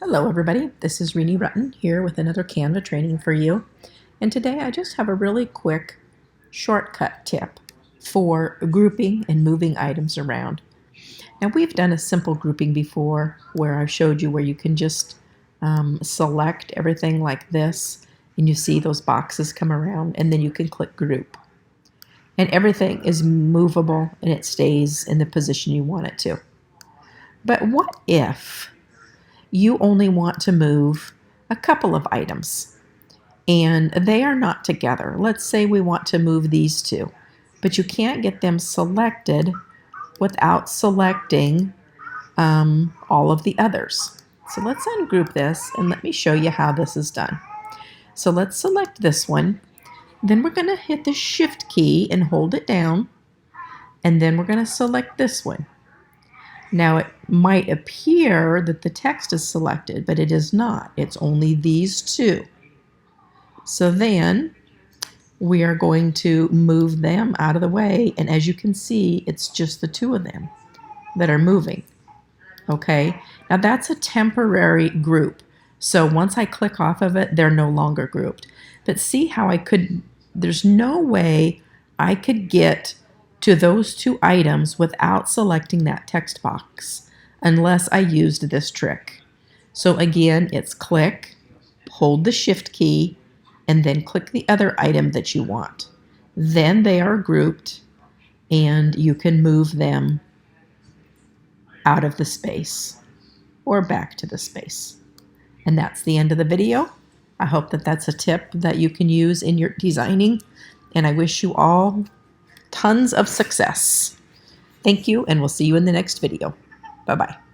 Hello everybody, this is Renee Rutten here with another Canva training for you. And today I just have a really quick shortcut tip for grouping and moving items around. Now we've done a simple grouping before where I've showed you where you can just select everything like this and you see those boxes come around and then you can click group. And everything is movable and it stays in the position you want it to. But what if you only want to move a couple of items and they are not together? Let's say we want to move these two, but you can't get them selected without selecting all of the others. So let's ungroup this and let me show you how this is done. So let's select this one. Then we're going to hit the Shift key and hold it down. And then we're going to select this one. Now it might appear that the text is selected, but it is not. It's only these two. So then we are going to move them out of the way, and as you can see, it's just the two of them that are moving. Okay, now that's a temporary group. So once I click off of it, they're no longer grouped. But see how there's no way I could get to those two items without selecting that text box unless I used this trick. So again, it's click, hold the Shift key, and then click the other item that you want. Then they are grouped and you can move them out of the space or back to the space. And that's the end of the video. I hope that that's a tip that you can use in your designing, and I wish you all tons of success. Thank you, and we'll see you in the next video. Bye-bye.